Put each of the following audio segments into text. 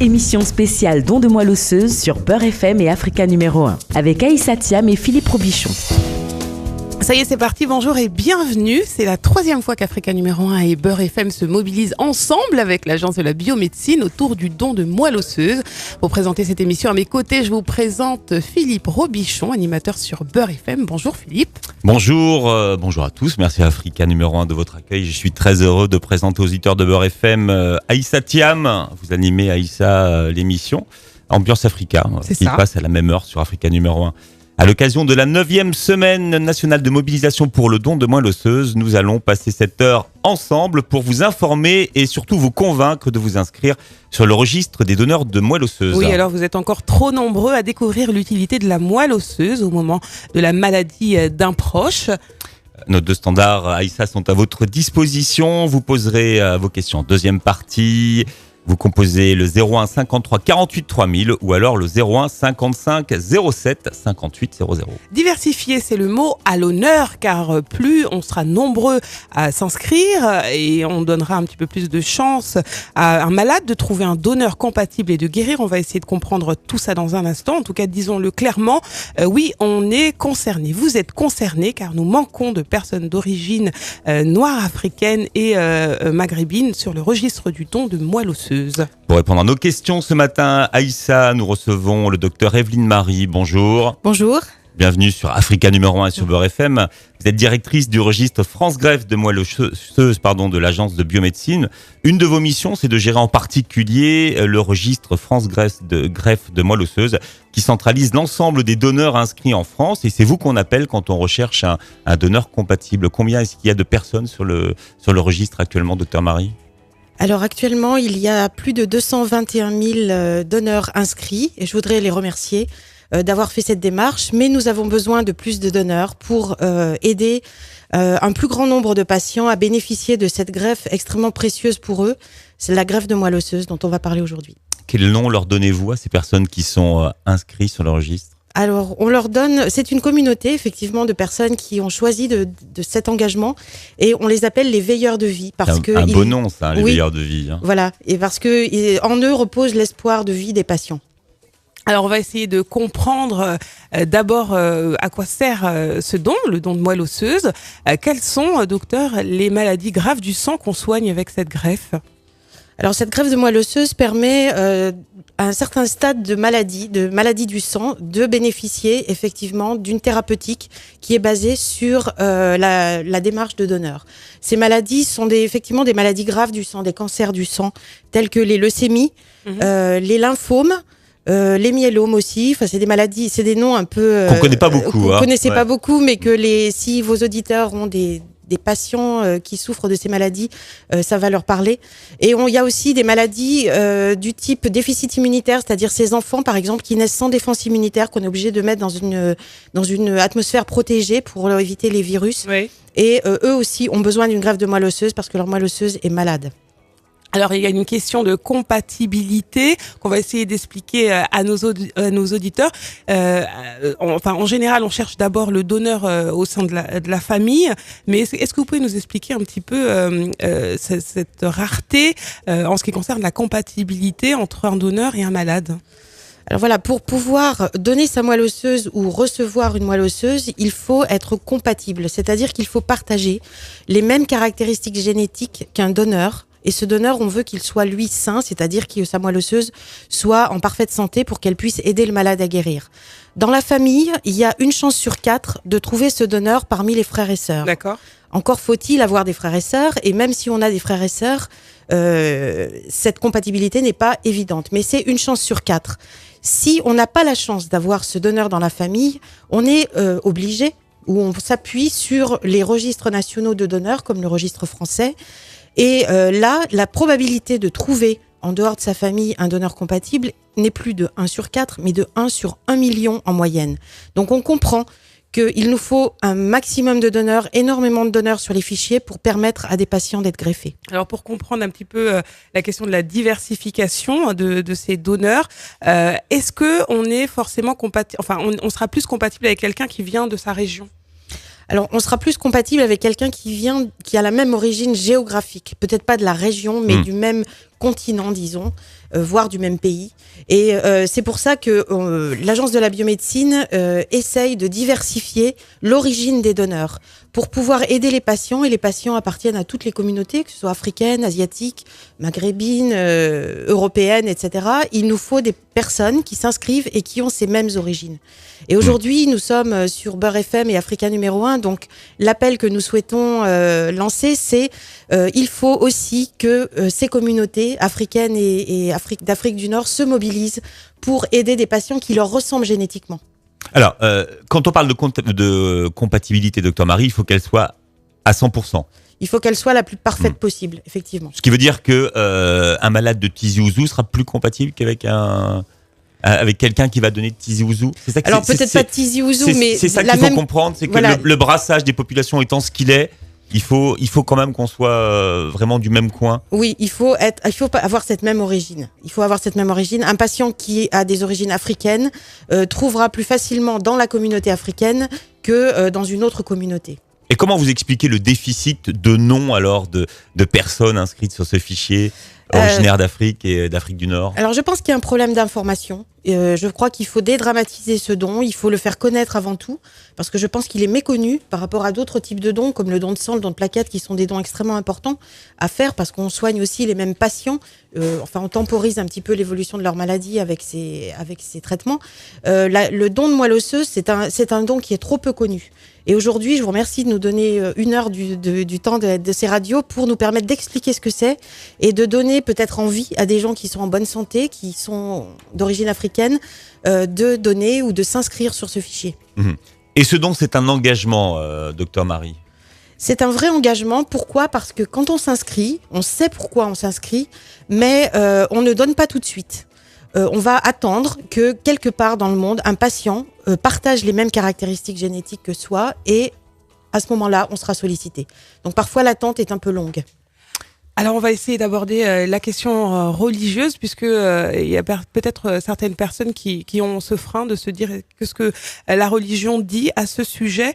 Émission spéciale Don de moelle osseuse sur Beurre FM et Africa numéro 1 avec Aïssa Thiam et Philippe Robichon. Ça y est, c'est parti, bonjour et bienvenue. C'est la 3e fois qu'Africa numéro 1 et Beurre FM se mobilisent ensemble avec l'Agence de la biomédecine autour du don de moelle osseuse. Pour présenter cette émission à mes côtés, je vous présente Philippe Robichon, animateur sur Beurre FM. Bonjour Philippe. Bonjour à tous. Merci à Africa numéro 1 de votre accueil. Je suis très heureux de présenter aux auditeurs de Beurre FM Aïssa Thiam. Vous animez Aïssa l'émission Ambiance Africa qui passe à la même heure sur Africa numéro 1. À l'occasion de la 9e semaine nationale de mobilisation pour le don de moelle osseuse, nous allons passer cette heure ensemble pour vous informer et surtout vous convaincre de vous inscrire sur le registre des donneurs de moelle osseuse. Oui, alors vous êtes encore trop nombreux à découvrir l'utilité de la moelle osseuse au moment de la maladie d'un proche. Nos 2 standards Aïssa sont à votre disposition. Vous poserez vos questions en deuxième partie. Vous composez le 01 53 48 3000 ou alors le 01 55 07 58 00. Diversifier, c'est le mot à l'honneur car plus on sera nombreux à s'inscrire et on donnera un petit peu plus de chance à un malade de trouver un donneur compatible et de guérir. On va essayer de comprendre tout ça dans un instant. En tout cas, disons-le clairement, oui, on est concerné. Vous êtes concernés car nous manquons de personnes d'origine noire africaine et maghrébine sur le registre du don de moelle osseuse. Pour répondre à nos questions ce matin, Aïssa, nous recevons le docteur Evelyne Marie. Bonjour. Bonjour. Bienvenue sur Africa numéro 1 et sur Beurre FM. Vous êtes directrice du registre France Greffe de moelle osseuse de l'Agence de biomédecine. Une de vos missions, c'est de gérer en particulier le registre France Greffe de moelle osseuse qui centralise l'ensemble des donneurs inscrits en France. Et c'est vous qu'on appelle quand on recherche un donneur compatible. Combien est-ce qu'il y a de personnes sur le registre actuellement, docteur Marie ? Alors actuellement, il y a plus de 221 000 donneurs inscrits et je voudrais les remercier d'avoir fait cette démarche. Mais nous avons besoin de plus de donneurs pour aider un plus grand nombre de patients à bénéficier de cette greffe extrêmement précieuse pour eux. C'est la greffe de moelle osseuse dont on va parler aujourd'hui. Quel nom leur donnez-vous à ces personnes qui sont inscrites sur le registre ? Alors, on leur donne, c'est une communauté effectivement de personnes qui ont choisi de cet engagement et on les appelle les veilleurs de vie parce que un beau nom ça, les veilleurs de vie. Hein. Voilà, et parce que en eux repose l'espoir de vie des patients. Alors on va essayer de comprendre d'abord à quoi sert ce don, le don de moelle osseuse. Quelles sont, docteur, les maladies graves du sang qu'on soigne avec cette greffe ? Alors cette greffe de moelle osseuse permet à un certain stade de maladie du sang, de bénéficier effectivement d'une thérapeutique qui est basée sur la démarche de donneur. Ces maladies sont effectivement des maladies graves du sang, des cancers du sang, tels que les leucémies, les lymphomes, les myélomes aussi. Enfin, c'est des maladies, c'est des noms un peu qu'on connaît pas beaucoup. Vous connaissez pas beaucoup, mais que si vos auditeurs ont des patients qui souffrent de ces maladies, ça va leur parler. Et il y a aussi des maladies du type déficit immunitaire, c'est-à-dire ces enfants, par exemple, qui naissent sans défense immunitaire, qu'on est obligé de mettre dans une atmosphère protégée pour éviter les virus. Oui. Et eux aussi ont besoin d'une greffe de moelle osseuse parce que leur moelle osseuse est malade. Alors, il y a une question de compatibilité qu'on va essayer d'expliquer à nos auditeurs. En général, on cherche d'abord le donneur au sein de la famille. Mais est-ce que vous pouvez nous expliquer un petit peu cette rareté en ce qui concerne la compatibilité entre un donneur et un malade ? Alors voilà, pour pouvoir donner sa moelle osseuse ou recevoir une moelle osseuse, il faut être compatible. C'est-à-dire qu'il faut partager les mêmes caractéristiques génétiques qu'un donneur. Et ce donneur, on veut qu'il soit lui sain, c'est-à-dire que sa moelle osseuse soit en parfaite santé pour qu'elle puisse aider le malade à guérir. Dans la famille, il y a une chance sur 4 de trouver ce donneur parmi les frères et sœurs. D'accord. Encore faut-il avoir des frères et sœurs, et même si on a des frères et sœurs, cette compatibilité n'est pas évidente. Mais c'est une chance sur 4. Si on n'a pas la chance d'avoir ce donneur dans la famille, on est obligé, ou on s'appuie sur les registres nationaux de donneurs, comme le registre français. Et là, la probabilité de trouver en dehors de sa famille un donneur compatible n'est plus de 1 sur 4, mais de 1 sur 1 million en moyenne. Donc on comprend qu'il nous faut un maximum de donneurs, énormément de donneurs sur les fichiers pour permettre à des patients d'être greffés. Alors pour comprendre un petit peu la question de la diversification de ces donneurs, est-ce que on est forcément compatible, on sera plus compatible avec quelqu'un qui vient de sa région ? Alors, on sera plus compatible avec quelqu'un qui a la même origine géographique, peut-être pas de la région, mais du même continent, disons, voire du même pays. Et c'est pour ça que l'Agence de la biomédecine essaye de diversifier l'origine des donneurs pour pouvoir aider les patients. Et les patients appartiennent à toutes les communautés, que ce soit africaines, asiatiques, maghrébines, européennes, etc. Il nous faut des personnes qui s'inscrivent et qui ont ces mêmes origines. Et aujourd'hui, nous sommes sur Beurre FM et Africa numéro 1. Donc, l'appel que nous souhaitons lancer, c'est il faut aussi que ces communautés africaines et d'Afrique du Nord se mobilisent pour aider des patients qui leur ressemblent génétiquement. Alors, quand on parle de compatibilité, docteur Marie, il faut qu'elle soit à 100%. Il faut qu'elle soit la plus parfaite possible, effectivement. Ce qui veut dire que un malade de Tizi Ouzou sera plus compatible qu'avec avec quelqu'un qui va donner de Tizi Ouzou. C'est ça que alors peut-être pas de Tizi Ouzou, mais c'est ça qu'il faut comprendre, c'est que voilà, le brassage des populations étant ce qu'il est, il faut quand même qu'on soit vraiment du même coin. Oui, il faut avoir cette même origine. Il faut avoir cette même origine. Un patient qui a des origines africaines trouvera plus facilement dans la communauté africaine que dans une autre communauté. Et comment vous expliquez le déficit de noms alors de personnes inscrites sur ce fichier originaires d'Afrique et d'Afrique du Nord? Alors je pense qu'il y a un problème d'information. Je crois qu'il faut dédramatiser ce don, il faut le faire connaître avant tout, parce que je pense qu'il est méconnu par rapport à d'autres types de dons, comme le don de sang, le don de plaquettes, qui sont des dons extrêmement importants à faire, parce qu'on soigne aussi les mêmes patients. On temporise un petit peu l'évolution de leur maladie avec ces traitements. Le don de moelle osseuse, c'est un don qui est trop peu connu. Et aujourd'hui, je vous remercie de nous donner 1 heure du temps de ces radios pour nous permettre d'expliquer ce que c'est et de donner peut-être envie à des gens qui sont en bonne santé, qui sont d'origine africaine, de donner ou de s'inscrire sur ce fichier. Et ce don, c'est un engagement, docteur Marie? C'est un vrai engagement. Pourquoi ? Parce que quand on s'inscrit, on sait pourquoi on s'inscrit, mais on ne donne pas tout de suite. On va attendre que quelque part dans le monde, un patient partage les mêmes caractéristiques génétiques que soi et à ce moment-là, on sera sollicité. Donc parfois, l'attente est un peu longue. Alors on va essayer d'aborder la question religieuse, puisque il y a peut-être certaines personnes qui ont ce frein de se dire ce que la religion dit à ce sujet.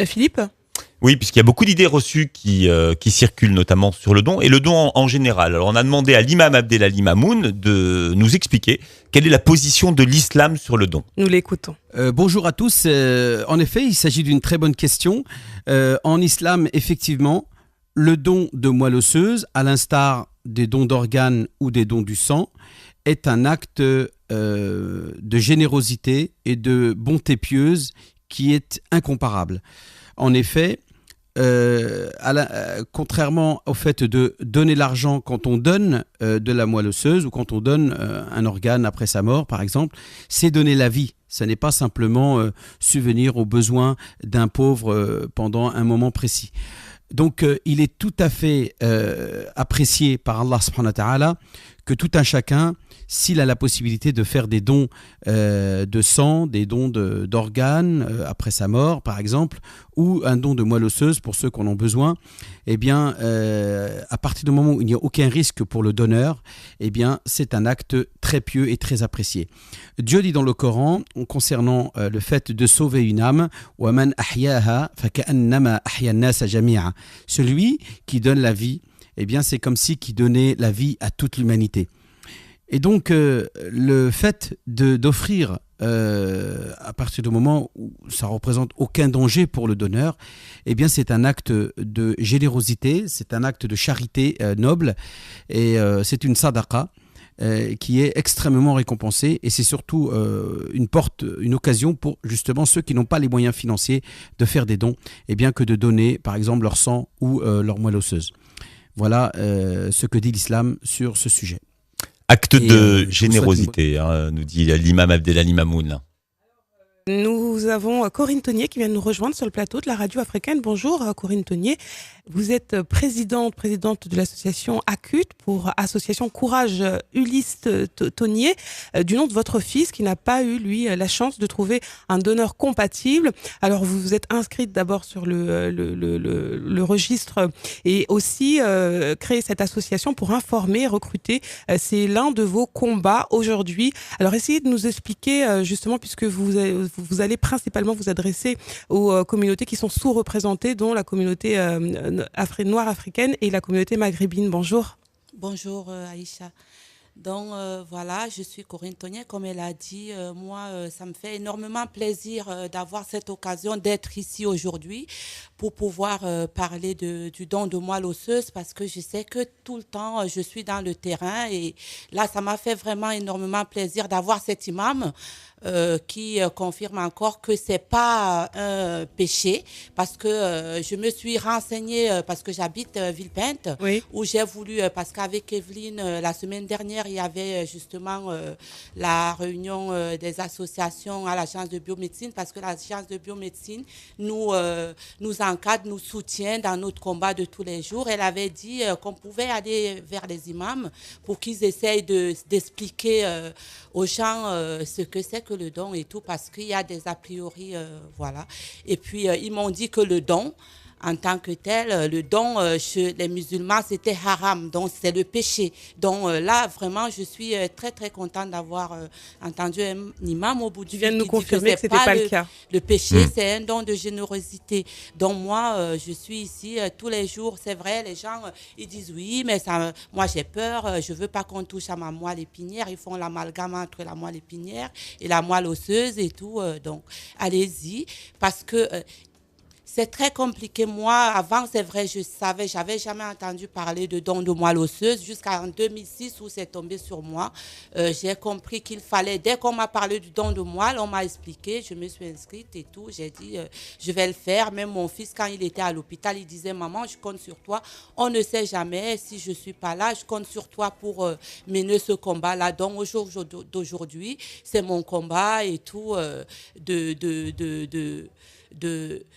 Philippe ? Oui, puisqu'il y a beaucoup d'idées reçues qui circulent notamment sur le don et le don en général. Alors on a demandé à l'imam Abdelali Mamoun de nous expliquer quelle est la position de l'islam sur le don. Nous l'écoutons. Bonjour à tous. En effet, il s'agit d'une très bonne question. En islam, effectivement, le don de moelle osseuse, à l'instar des dons d'organes ou des dons du sang, est un acte de générosité et de bonté pieuse qui est incomparable. En effet, contrairement au fait de donner l'argent quand on donne de la moelle osseuse ou quand on donne un organe après sa mort, par exemple, c'est donner la vie. Ce n'est pas simplement subvenir aux besoins d'un pauvre pendant un moment précis. Donc, il est tout à fait apprécié par Allah subhanahu wa ta'ala que tout un chacun, s'il a la possibilité de faire des dons de sang, des dons d'organes après sa mort, par exemple, ou un don de moelle osseuse pour ceux qui en ont besoin, eh bien, à partir du moment où il n'y a aucun risque pour le donneur, eh bien, c'est un acte très pieux et très apprécié. Dieu dit dans le Coran, concernant le fait de sauver une âme, وَمَنْ أَحْيَاهَا فَكَأَنَّمَا أَحْيَا النَّاسَ جَمِيعًا. Celui qui donne la vie, eh bien, c'est comme si qui donnait la vie à toute l'humanité. Et donc, le fait d'offrir, à partir du moment où ça ne représente aucun danger pour le donneur, eh bien, c'est un acte de générosité, c'est un acte de charité noble, et c'est une sadaqa qui est extrêmement récompensée, et c'est surtout une occasion pour justement ceux qui n'ont pas les moyens financiers de faire des dons, eh bien, que de donner, par exemple, leur sang ou leur moelle osseuse. Voilà ce que dit l'islam sur ce sujet. Acte de générosité, nous dit l'imam Abdelali Mamoun. Nous avons Corinne Tonnier qui vient de nous rejoindre sur le plateau de la radio africaine. Bonjour Corinne Tonnier. Vous êtes présidente de l'association ACUT pour Association Courage Ulysse Tonnier, du nom de votre fils qui n'a pas eu, lui, la chance de trouver un donneur compatible. Alors vous vous êtes inscrite d'abord sur le registre et aussi créé cette association pour informer, recruter. C'est l'un de vos combats aujourd'hui. Alors essayez de nous expliquer justement, puisque vous allez principalement vous adresser aux communautés qui sont sous-représentées, dont la communauté noire africaine et la communauté maghrébine. Bonjour. Bonjour Aïcha. Donc voilà, je suis Corinne Tonier, comme elle a dit. Moi, ça me fait énormément plaisir d'avoir cette occasion d'être ici aujourd'hui pour pouvoir parler du don de moelle osseuse, parce que je sais que tout le temps, je suis dans le terrain et là, ça m'a fait vraiment énormément plaisir d'avoir cet imam qui confirme encore que c'est pas un péché, parce que je me suis renseignée parce que j'habite Villepinte, où j'ai voulu, parce qu'avec Evelyne, la semaine dernière, il y avait justement la réunion des associations à l'agence de biomédecine, parce que l'agence de biomédecine nous encadre, nous soutient dans notre combat de tous les jours. Elle avait dit qu'on pouvait aller vers les imams pour qu'ils essayent d'expliquer aux gens ce que c'est que le don et tout, parce qu'il y a des a priori, voilà. Et puis, ils m'ont dit que le don, en tant que tel, le don chez les musulmans, c'était haram, donc c'est le péché. Donc là, vraiment, je suis très, très contente d'avoir entendu un imam au bout du fil. Tu viens de nous confirmer que ce n'était pas le cas. Le péché, c'est un don de générosité. Donc moi, je suis ici tous les jours. C'est vrai, les gens, ils disent oui, mais ça, moi j'ai peur, je ne veux pas qu'on touche à ma moelle épinière. Ils font l'amalgame entre la moelle épinière et la moelle osseuse et tout. Donc allez-y, parce que... c'est très compliqué. Moi, avant, c'est vrai, j'avais jamais entendu parler de don de moelle osseuse jusqu'en 2006 où c'est tombé sur moi. J'ai compris qu'il fallait, dès qu'on m'a parlé du don de moelle, on m'a expliqué, je me suis inscrite et tout. J'ai dit, je vais le faire. Même mon fils, quand il était à l'hôpital, il disait, maman, je compte sur toi. On ne sait jamais si je suis pas là. Je compte sur toi pour mener ce combat-là. Donc, d'aujourd'hui, c'est mon combat et tout,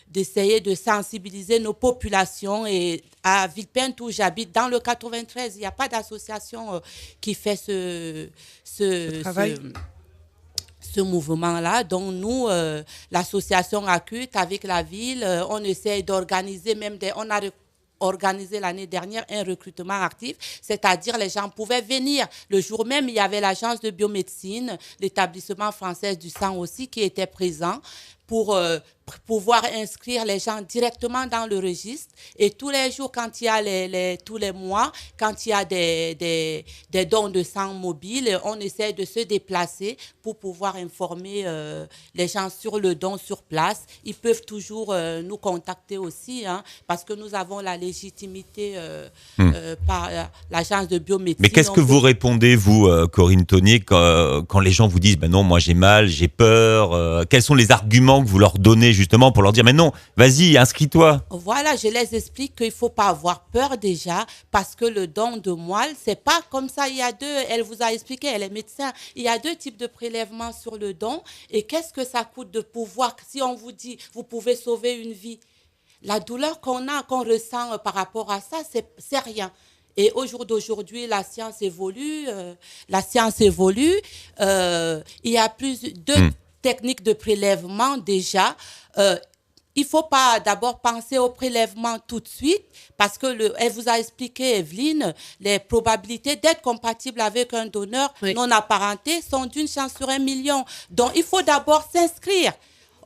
d'essayer de sensibiliser nos populations. Et à Villepinte, où j'habite, dans le 93, il n'y a pas d'association qui fait ce mouvement-là. Donc nous, l'association ACUT, avec la ville, on essaie d'organiser on a organisé l'année dernière un recrutement actif, c'est-à-dire les gens pouvaient venir. Le jour même, il y avait l'agence de biomédecine, l'établissement français du sang aussi qui était présent pour pouvoir inscrire les gens directement dans le registre. Et tous les jours, quand il y a tous les mois, quand il y a des dons de sang mobiles, on essaie de se déplacer pour pouvoir informer les gens sur le don sur place. Ils peuvent toujours nous contacter aussi, hein, parce que nous avons la légitimité par l'agence de biomédecine. Mais qu'est-ce que vous répondez, vous, Corinne Tonier, quand les gens vous disent non, moi j'ai mal, j'ai peur, quels sont les arguments que vous leur donnez justement pour leur dire mais non, vas-y, inscris-toi? Voilà, je les explique qu'il ne faut pas avoir peur déjà, parce que le don de moelle, c'est pas comme ça. Il y a elle vous a expliqué, elle est médecin, il y a 2 types de prélèvements sur le don. Et qu'est-ce que ça coûte de pouvoir, si on vous dit vous pouvez sauver une vie, la douleur qu'on ressent par rapport à ça, c'est rien. Et au jour d'aujourd'hui, la science évolue. Il y a deux techniques de prélèvement déjà. Il ne faut pas d'abord penser au prélèvement tout de suite, parce que elle vous a expliqué, Evelyne, les probabilités d'être compatible avec un donneur non apparenté sont d'une chance sur 1 million. Donc, il faut d'abord s'inscrire.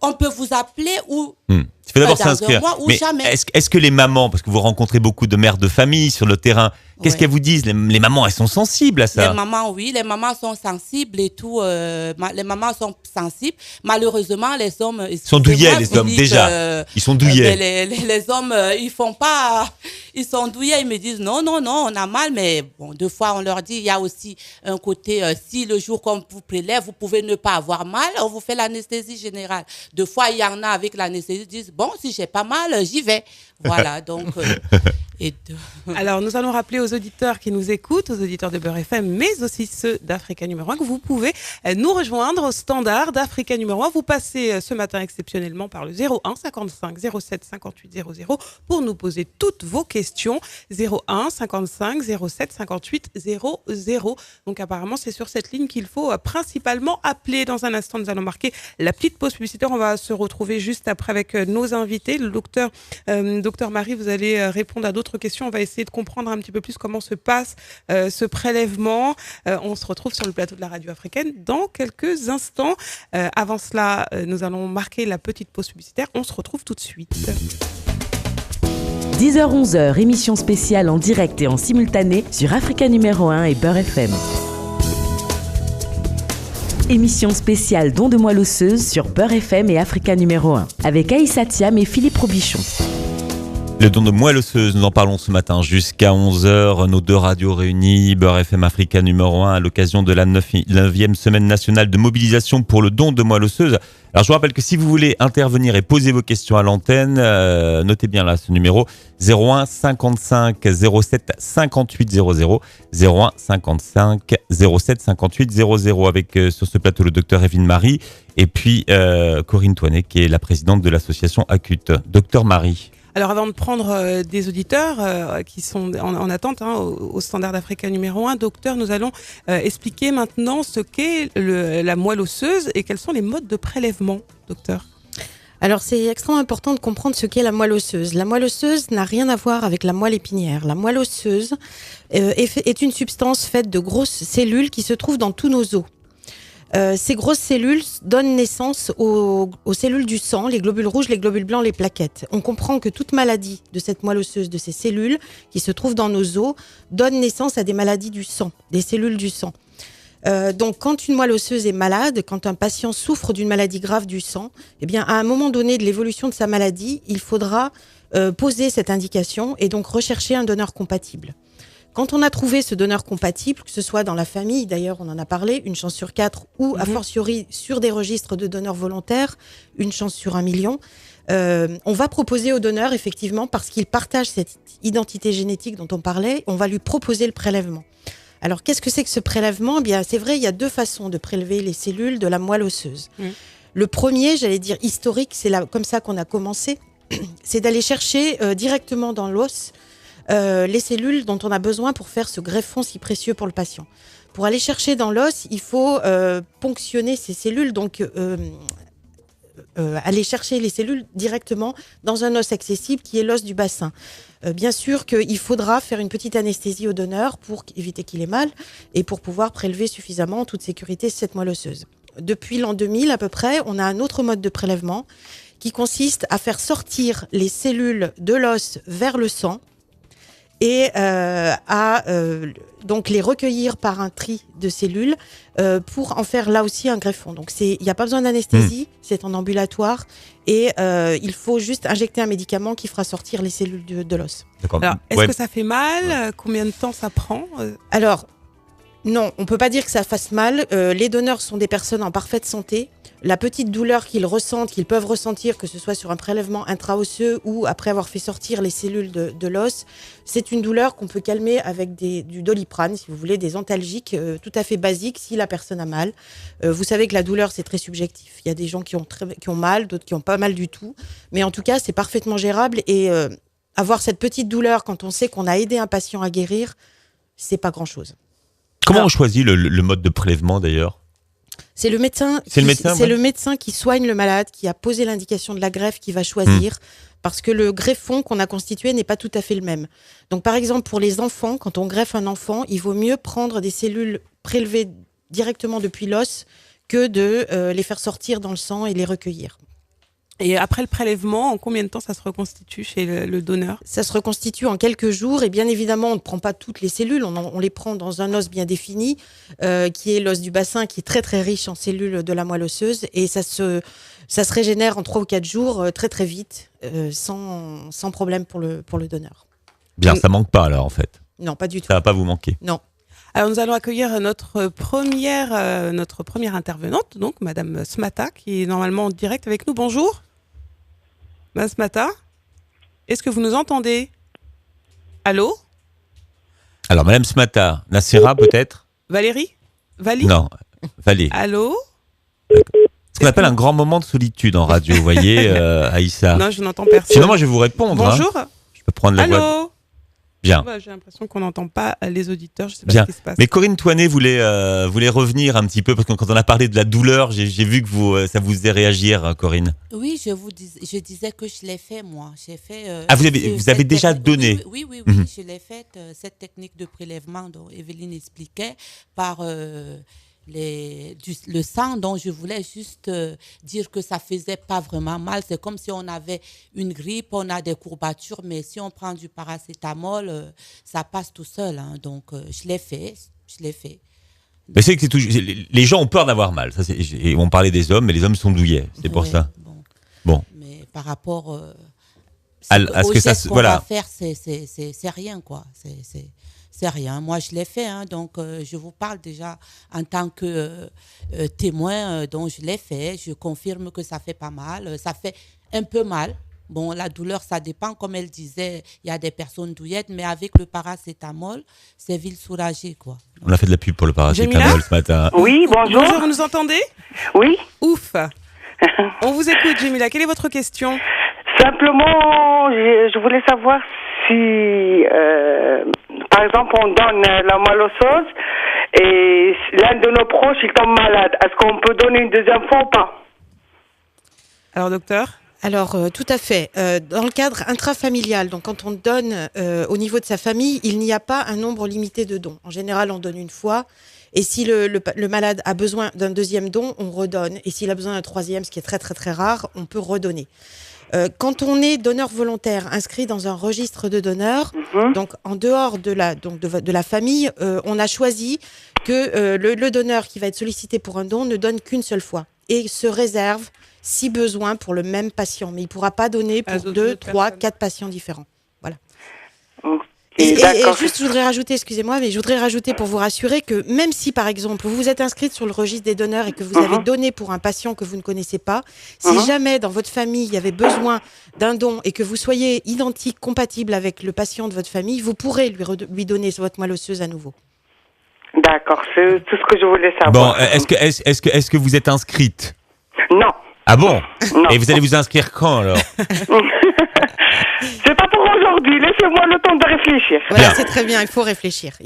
On peut vous appeler ou... Il faut d'abord s'inscrire. Mais est-ce que les mamans, parce que vous rencontrez beaucoup de mères de famille sur le terrain, qu'est-ce qu'elles vous disent? Les mamans, elles sont sensibles à ça? Les mamans, oui, les mamans sont sensibles et tout. Les mamans sont sensibles. Malheureusement, les hommes... Ils sont douillets, les hommes, déjà. Ils sont douillets. Les hommes, ils font pas... Ils sont douillets, ils me disent non, on a mal. Mais bon, 2 fois, on leur dit, il y a aussi un côté, si le jour qu'on vous prélève, vous pouvez ne pas avoir mal, on vous fait l'anesthésie générale. 2 fois, il y en a avec l'anesthésie, disent, bon, si j'ai pas mal, j'y vais. Voilà, donc... Alors, nous allons rappeler aux auditeurs qui nous écoutent, aux auditeurs de Beurre FM, mais aussi ceux d'Africa numéro 1, que vous pouvez nous rejoindre au standard d'Africa numéro 1. Vous passez ce matin exceptionnellement par le 01 55 07 58 00 pour nous poser toutes vos questions. 01 55 07 58 00. Donc, apparemment, c'est sur cette ligne qu'il faut principalement appeler. Dans un instant, nous allons marquer la petite pause publicitaire. On va se retrouver juste après avec nos invités. Le docteur Marie, vous allez répondre à d'autres questions. On va essayer de comprendre un petit peu plus comment se passe ce prélèvement. On se retrouve sur le plateau de la radio africaine dans quelques instants. Avant cela, nous allons marquer la petite pause publicitaire. On se retrouve tout de suite. 10h-11h, émission spéciale en direct et en simultané sur Africa numéro 1 et Beurre FM. Émission spéciale Don de moelle osseuse sur Beurre FM et Africa numéro 1 avec Aïssa Thiam et Philippe Robichon. Le don de moelle osseuse, nous en parlons ce matin jusqu'à 11h. Nos deux radios réunies, Beurre FM Africa numéro 1, à l'occasion de la 9e semaine nationale de mobilisation pour le don de moelle osseuse. Alors je vous rappelle que si vous voulez intervenir et poser vos questions à l'antenne, notez bien là ce numéro 01 55 07 58 00 01 55 07 58 00 avec sur ce plateau le docteur Evelyne Marie et puis Corinne Toinet qui est la présidente de l'association Acute. Docteur Marie. Alors avant de prendre des auditeurs qui sont en attente au standard d'Africa numéro 1, docteur, nous allons expliquer maintenant ce qu'est la moelle osseuse et quels sont les modes de prélèvement, docteur. Alors c'est extrêmement important de comprendre ce qu'est la moelle osseuse. La moelle osseuse n'a rien à voir avec la moelle épinière. La moelle osseuse est une substance faite de grosses cellules qui se trouvent dans tous nos os. Ces grosses cellules donnent naissance aux cellules du sang, les globules rouges, les globules blancs, les plaquettes. On comprend que toute maladie de cette moelle osseuse, de ces cellules qui se trouvent dans nos os, donne naissance à des maladies du sang, des cellules du sang. Donc quand une moelle osseuse est malade, quand un patient souffre d'une maladie grave du sang, eh bien à un moment donné de l'évolution de sa maladie, il faudra poser cette indication et donc rechercher un donneur compatible. Quand on a trouvé ce donneur compatible, que ce soit dans la famille, d'ailleurs on en a parlé, une chance sur 4, ou a fortiori sur des registres de donneurs volontaires, une chance sur 1 million, on va proposer au donneur, effectivement, parce qu'il partage cette identité génétique dont on parlait, on va lui proposer le prélèvement. Alors qu'est-ce que c'est que ce prélèvement ? Eh bien, c'est vrai, il y a deux façons de prélever les cellules de la moelle osseuse. Le premier, j'allais dire historique, c'est comme ça qu'on a commencé, c'est d'aller chercher directement dans l'os les cellules dont on a besoin pour faire ce greffon si précieux pour le patient. Pour aller chercher dans l'os, il faut ponctionner ces cellules, donc aller chercher les cellules directement dans un os accessible qui est l'os du bassin. Bien sûr qu'il faudra faire une petite anesthésie au donneur pour éviter qu'il ait mal et pour pouvoir prélever suffisamment en toute sécurité cette moelle osseuse. Depuis l'an 2000 à peu près, on a un autre mode de prélèvement qui consiste à faire sortir les cellules de l'os vers le sang et donc les recueillir par un tri de cellules pour en faire là aussi un greffon. Donc il n'y a pas besoin d'anesthésie, c'est en ambulatoire et il faut juste injecter un médicament qui fera sortir les cellules de l'os. D'accord. Alors, est-ce que ça fait mal ? Combien de temps ça prend ? Alors, non, on ne peut pas dire que ça fasse mal. Les donneurs sont des personnes en parfaite santé. La petite douleur qu'ils ressentent, qu'ils peuvent ressentir, que ce soit sur un prélèvement intraosseux ou après avoir fait sortir les cellules de l'os, c'est une douleur qu'on peut calmer avec du Doliprane, si vous voulez, des antalgiques tout à fait basiques si la personne a mal. Vous savez que la douleur, c'est très subjectif. Il y a des gens qui ont mal, d'autres qui n'ont pas mal du tout. Mais en tout cas, c'est parfaitement gérable et avoir cette petite douleur quand on sait qu'on a aidé un patient à guérir, c'est pas grand-chose. Comment on choisit le mode de prélèvement d'ailleurs ? C'est le médecin qui soigne le malade, qui a posé l'indication de la greffe, qui va choisir, parce que le greffon qu'on a constitué n'est pas tout à fait le même. Donc par exemple pour les enfants, quand on greffe un enfant, il vaut mieux prendre des cellules prélevées directement depuis l'os que de les faire sortir dans le sang et les recueillir. Et après le prélèvement, en combien de temps ça se reconstitue chez le donneur ? Ça se reconstitue en quelques jours et bien évidemment, on ne prend pas toutes les cellules, on les prend dans un os bien défini, qui est l'os du bassin, qui est très très riche en cellules de la moelle osseuse et ça se régénère en 3 ou 4 jours très très vite, sans problème pour le donneur. Bien, ça manque pas alors en fait. Non, pas du tout. Ça va pas vous manquer. Non. Alors nous allons accueillir notre première intervenante, donc Madame Smata, qui est normalement en direct avec nous. Bonjour. Madame Smata, est-ce que vous nous entendez ? Allô ? Alors Madame Smata, Nassira peut-être ? Valérie ? Valie ? Non, Valé. Allô ? Ce qu'on appelle un grand moment de solitude en radio, vous voyez, Aïssa. Non, je n'entends personne. Sinon moi je vais vous répondre. Bonjour. Je peux prendre la voix. Allô ? Bien. J'ai l'impression qu'on n'entend pas les auditeurs, je ne sais pas Bien. ce qui se passe. Mais Corinne Toinet voulait revenir un petit peu, parce que quand on a parlé de la douleur, j'ai vu que ça vous faisait réagir, Corinne. Oui, je disais que je l'ai fait, moi. J'ai fait, vous avez déjà donné. Oui, je l'ai fait, cette technique de prélèvement dont Evelyne expliquait, par le sang, donc je voulais juste dire que ça faisait pas vraiment mal. C'est comme si on avait une grippe, on a des courbatures, mais si on prend du paracétamol, ça passe tout seul. Hein. Donc je l'ai fait. Mais c'est que les gens ont peur d'avoir mal. Ça, et on parlait des hommes, mais les hommes sont douillets. C'est pour ça. Bon. Mais par rapport à ce que ça qu'on va faire, c'est rien, quoi. C'est rien. Moi, je l'ai fait, hein, donc je vous parle déjà en tant que témoin. Donc, je l'ai fait. Je confirme que ça fait pas mal. Ça fait un peu mal. Bon, la douleur, ça dépend. Comme elle disait, il y a des personnes douillettes, mais avec le paracétamol, c'est vite soulagé, quoi. On a fait de la pub pour le paracétamol ce matin. Oui, bonjour. Bonjour, vous nous entendez? Oui. Ouf. On vous écoute, Jamila. Quelle est votre question? Simplement, je voulais savoir si, par exemple, on donne la moelle osseuse et l'un de nos proches, il tombe malade. Est-ce qu'on peut donner une deuxième fois ou pas? Alors, docteur? Alors, tout à fait. Dans le cadre intrafamilial, donc quand on donne au niveau de sa famille, il n'y a pas un nombre limité de dons. En général, on donne une fois. Et si le malade a besoin d'un deuxième don, on redonne. Et s'il a besoin d'un troisième, ce qui est très, très, très rare, on peut redonner. Quand on est donneur volontaire inscrit dans un registre de donneurs, donc en dehors de la famille, on a choisi que le donneur qui va être sollicité pour un don ne donne qu'une seule fois et se réserve, si besoin, pour le même patient. Mais il ne pourra pas donner pour 2, 3, 4 patients différents. Voilà. Et juste, je voudrais rajouter pour vous rassurer que même si, par exemple, vous vous êtes inscrite sur le registre des donneurs et que vous avez donné pour un patient que vous ne connaissez pas, si jamais dans votre famille, il y avait besoin d'un don et que vous soyez identique, compatible avec le patient de votre famille, vous pourrez lui donner votre moelle osseuse à nouveau. D'accord, c'est tout ce que je voulais savoir. Bon, est-ce que vous êtes inscrite? Non. Ah bon? Non. Et vous allez vous inscrire quand, alors? C'est pas pour aujourd'hui, laissez-moi le temps de réfléchir. Voilà, c'est très bien, il faut réfléchir.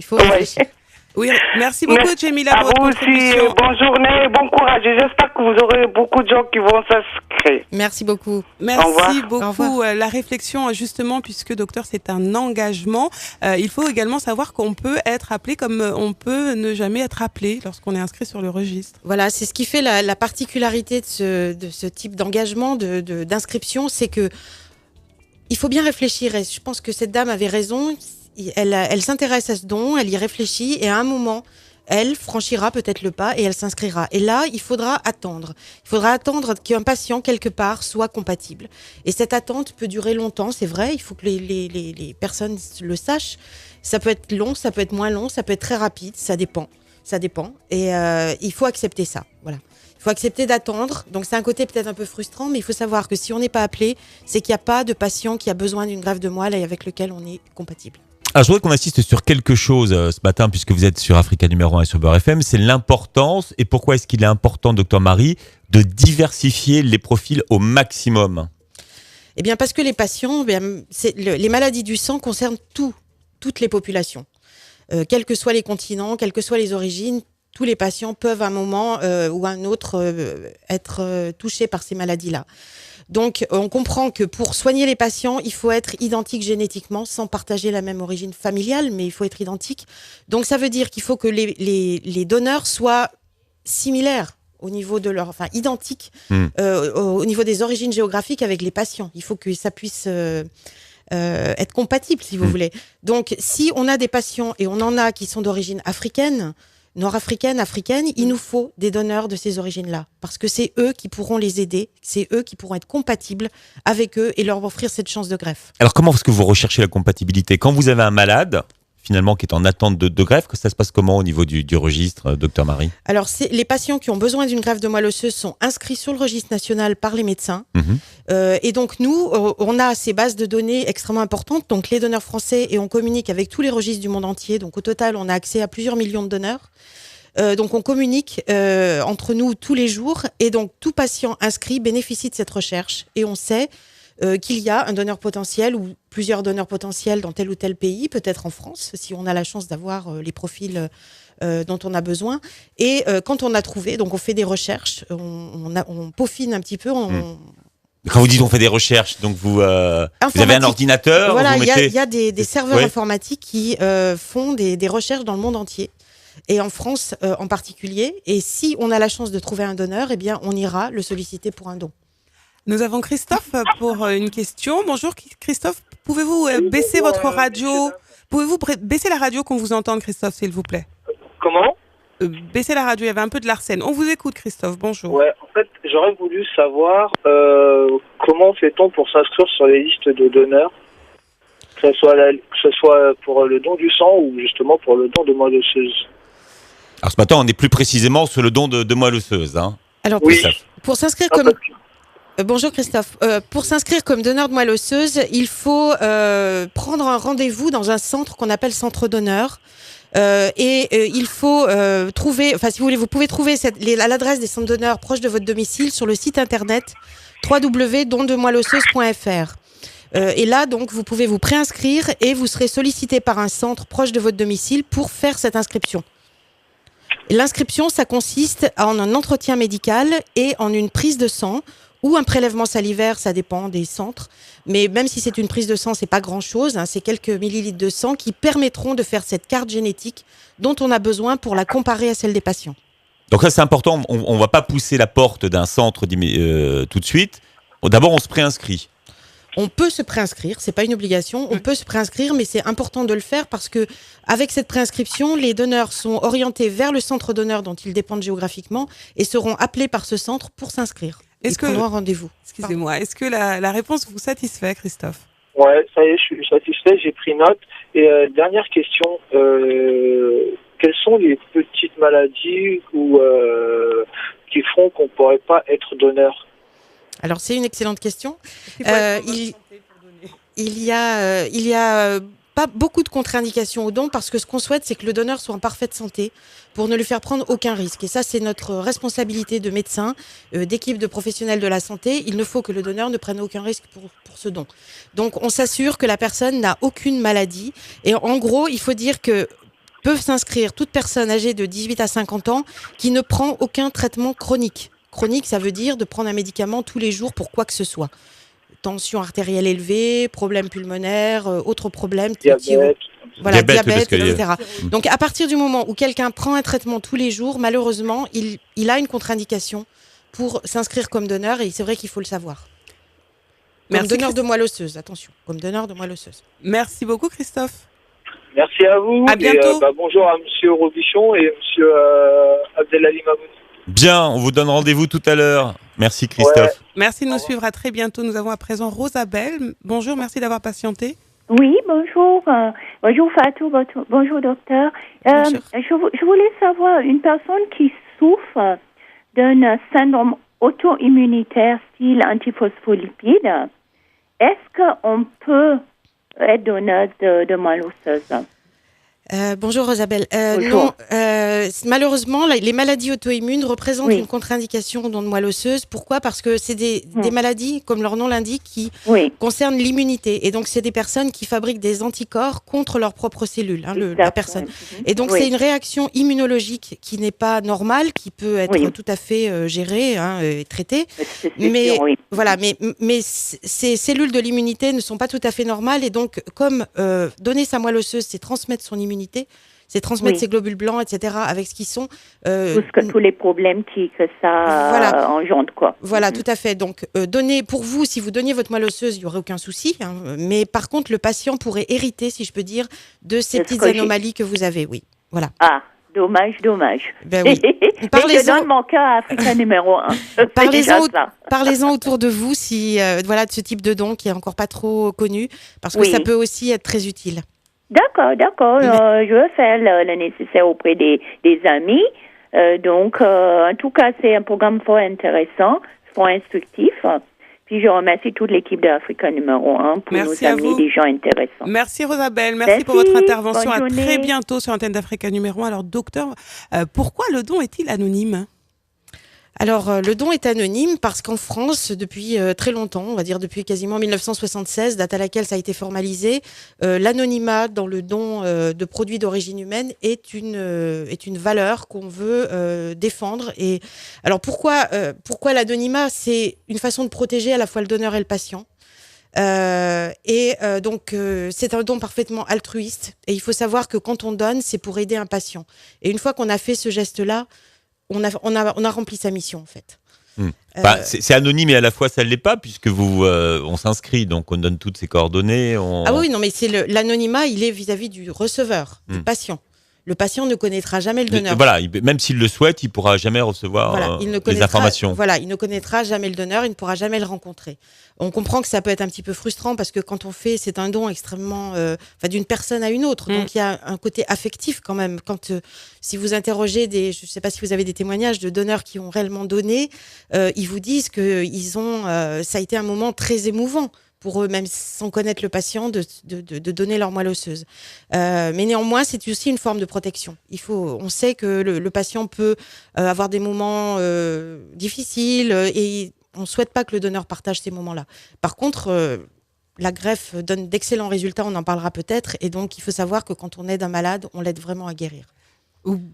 Oui, merci beaucoup, Jamila, pour votre contribution. Aussi, bonne journée, bon courage. J'espère que vous aurez beaucoup de gens qui vont s'inscrire. Merci beaucoup. Merci beaucoup. La réflexion, justement, puisque docteur, c'est un engagement. Il faut également savoir qu'on peut être appelé comme on peut ne jamais être appelé lorsqu'on est inscrit sur le registre. Voilà, c'est ce qui fait la particularité de ce type d'engagement, d'inscription, c'est que il faut bien réfléchir. Et je pense que cette dame avait raison. Elle s'intéresse à ce don, elle y réfléchit et à un moment, elle franchira peut-être le pas et elle s'inscrira. Et là, il faudra attendre. Il faudra attendre qu'un patient, quelque part, soit compatible. Et cette attente peut durer longtemps, c'est vrai, il faut que les personnes le sachent. Ça peut être long, ça peut être moins long, ça peut être très rapide, ça dépend. Et il faut accepter ça, voilà. Il faut accepter d'attendre. Donc c'est un côté peut-être un peu frustrant, mais il faut savoir que si on n'est pas appelé, c'est qu'il n'y a pas de patient qui a besoin d'une greffe de moelle et avec lequel on est compatible. Alors, je voudrais qu'on insiste sur quelque chose ce matin, puisque vous êtes sur Africa numéro 1 et sur Beurre FM, c'est l'importance, et pourquoi est-ce qu'il est important, docteur Marie, de diversifier les profils au maximum? Eh bien, parce que les patients, les maladies du sang concernent toutes les populations. Quels que soient les continents, quelles que soient les origines, tous les patients peuvent à un moment ou à un autre être touchés par ces maladies-là. Donc, on comprend que pour soigner les patients, il faut être identique génétiquement, sans partager la même origine familiale, mais il faut être identique. Donc, ça veut dire qu'il faut que les donneurs soient similaires au niveau de leur, identiques au niveau des origines géographiques avec les patients. Il faut que ça puisse être compatible, si vous voulez. Donc, si on a des patients, et on en a qui sont d'origine africaine, nord-africaine, africaine, il nous faut des donneurs de ces origines-là. Parce que c'est eux qui pourront les aider, c'est eux qui pourront être compatibles avec eux et leur offrir cette chance de greffe. Alors, comment est-ce que vous recherchez la compatibilité? Quand vous avez un malade, finalement, qui est en attente de greffe, que ça se passe comment au niveau du registre, docteur Marie? Alors, les patients qui ont besoin d'une greffe de moelle osseuse sont inscrits sur le registre national par les médecins. Et donc, nous, on a ces bases de données extrêmement importantes, donc les donneurs français, et on communique avec tous les registres du monde entier. Donc, au total, on a accès à plusieurs millions de donneurs. Donc, on communique entre nous tous les jours. Et donc, tout patient inscrit bénéficie de cette recherche. Et on sait qu'il y a un donneur potentiel ou plusieurs donneurs potentiels dans tel ou tel pays, peut-être en France, si on a la chance d'avoir les profils dont on a besoin. Et quand on a trouvé, donc on fait des recherches, on peaufine un petit peu. Quand vous dites on fait des recherches, donc vous avez un ordinateur? Voilà, il y a des serveurs informatiques qui font des recherches dans le monde entier. et en France en particulier. Et si on a la chance de trouver un donneur, eh bien, on ira le solliciter pour un don. Nous avons Christophe pour une question. Bonjour Christophe, pouvez-vous baisser votre radio? Pouvez-vous baisser la radio qu'on vous entende, Christophe, s'il vous plaît? Comment? Baisser la radio, il y avait un peu de l'arsène. On vous écoute, Christophe, bonjour. Ouais, en fait, j'aurais voulu savoir comment fait-on pour s'inscrire sur les listes de donneurs, que ce soit pour le don du sang ou justement pour le don de moelle osseuse. Alors ce matin, on est plus précisément sur le don de moelle osseuse. Hein. Alors, Oui. pour s'inscrire comme... bonjour Christophe. Pour s'inscrire comme donneur de moelle osseuse, il faut prendre un rendez-vous dans un centre qu'on appelle centre donneur. Il faut trouver, enfin si vous voulez, vous pouvez trouver l'adresse des centres donneurs proches de votre domicile sur le site internet www.dondemoelleosseuse.fr. Et là, donc, vous pouvez vous préinscrire et vous serez sollicité par un centre proche de votre domicile pour faire cette inscription. L'inscription, ça consiste en un entretien médical et en une prise de sang ou un prélèvement salivaire, ça dépend des centres. Mais même si c'est une prise de sang, c'est pas grand-chose, hein, c'est quelques millilitres de sang qui permettront de faire cette carte génétique dont on a besoin pour la comparer à celle des patients. Donc là, c'est important, on ne va pas pousser la porte d'un centre tout de suite. D'abord, on se préinscrit. On peut se préinscrire, c'est pas une obligation, on peut se préinscrire, mais c'est important de le faire parce que avec cette préinscription, les donneurs sont orientés vers le centre donneur dont ils dépendent géographiquement et seront appelés par ce centre pour s'inscrire. Ils prendront un rendez-vous. Excusez-moi, est-ce que la réponse vous satisfait, Christophe? Ouais, ça y est, je suis satisfait, j'ai pris note. Et dernière question, quelles sont les petites maladies qui font qu'on ne pourrait pas être donneur? Alors c'est une excellente question. Il y a pas beaucoup de contre-indications au don parce que ce qu'on souhaite, c'est que le donneur soit en parfaite santé pour ne lui faire prendre aucun risque. Et ça, c'est notre responsabilité de médecin, d'équipe de professionnels de la santé. Il ne faut que le donneur ne prenne aucun risque pour ce don. Donc, on s'assure que la personne n'a aucune maladie. Et en gros, il faut dire que peuvent s'inscrire toute personne âgée de 18 à 50 ans qui ne prend aucun traitement chronique. Chronique, ça veut dire de prendre un médicament tous les jours pour quoi que ce soit. Tension artérielle élevée, problèmes pulmonaires, autres problèmes. Diabète. Voilà, diabète, etc. Donc, à partir du moment où quelqu'un prend un traitement tous les jours, malheureusement, il a une contre-indication pour s'inscrire comme donneur et c'est vrai qu'il faut le savoir. Comme donneur de moelle osseuse, attention, comme donneur de moelle osseuse. Merci beaucoup, Christophe. Merci à vous. À bientôt. Et, bonjour à Monsieur Robichon et Monsieur Abdelali Mamouni. Bien, on vous donne rendez-vous tout à l'heure. Merci Christophe. Ouais. Merci de nous suivre, à très bientôt. Nous avons à présent Rosabelle. Bonjour, merci d'avoir patienté. Oui, bonjour. Bonjour Fatou, bonjour docteur. Bonjour. Je voulais savoir, une personne qui souffre d'un syndrome auto-immunitaire style antiphospholipide, est-ce qu'on peut être donneur de moelle osseuse? Bonjour Rosabelle. Bonjour. Non, malheureusement, les maladies auto-immunes représentent Oui. une contre-indication au don de moelle osseuse. Pourquoi? Parce que c'est des maladies, comme leur nom l'indique, qui concernent l'immunité. Et donc, c'est des personnes qui fabriquent des anticorps contre leurs propres cellules, la personne. Et donc, c'est une réaction immunologique qui n'est pas normale, qui peut être tout à fait gérée et traitée. Mais voilà, mais ces cellules de l'immunité ne sont pas tout à fait normales. Et donc, comme donner sa moelle osseuse, c'est transmettre son immunité, c'est transmettre ses globules blancs, etc., avec ce qu'ils sont. Tous les problèmes que ça engendre, quoi. Voilà, tout à fait. Donc, pour vous, si vous donniez votre moelle osseuse, il n'y aurait aucun souci. Hein, mais par contre, le patient pourrait hériter, si je peux dire, de ces petites anomalies que vous avez. Oui, voilà. Ah, dommage. Ben oui. Mais je donne mon cœur à Africa numéro 1. Parlez-en autour de vous, de ce type de don qui est encore pas trop connu, parce que ça peut aussi être très utile. D'accord. Je vais faire le nécessaire auprès des amis. En tout cas, c'est un programme fort intéressant, fort instructif. Puis je remercie toute l'équipe d'Africa numéro 1 pour nous amener des gens intéressants. Merci Rosabelle, merci pour votre intervention. À très bientôt sur l'antenne d'Africa numéro 1. Alors docteur, pourquoi le don est-il anonyme ? Alors, le don est anonyme parce qu'en France, depuis très longtemps, on va dire depuis quasiment 1976, date à laquelle ça a été formalisé, l'anonymat dans le don de produits d'origine humaine est une valeur qu'on veut défendre. Et alors, pourquoi l'anonymat ? C'est une façon de protéger à la fois le donneur et le patient. Donc, c'est un don parfaitement altruiste. Et il faut savoir que quand on donne, c'est pour aider un patient. Et une fois qu'on a fait ce geste-là, on a rempli sa mission, en fait. C'est anonyme et à la fois ça ne l'est pas, puisque on s'inscrit, donc on donne toutes ses coordonnées. Ah oui, non, mais l'anonymat, il est vis-à-vis du receveur, du patient. Le patient ne connaîtra jamais le donneur. Voilà, même s'il le souhaite, il ne pourra jamais recevoir les informations. Voilà, il ne connaîtra jamais le donneur, il ne pourra jamais le rencontrer. On comprend que ça peut être un petit peu frustrant parce que quand on fait, c'est un don extrêmement, d'une personne à une autre. Donc il y a un côté affectif quand même. Si vous interrogez je ne sais pas si vous avez des témoignages de donneurs qui ont réellement donné, ils vous disent que ça a été un moment très émouvant pour eux, même sans connaître le patient, de donner leur moelle osseuse. Mais néanmoins, c'est aussi une forme de protection. On sait que le patient peut avoir des moments difficiles et on ne souhaite pas que le donneur partage ces moments-là. Par contre, la greffe donne d'excellents résultats, on en parlera peut-être, et donc il faut savoir que quand on aide un malade, on l'aide vraiment à guérir.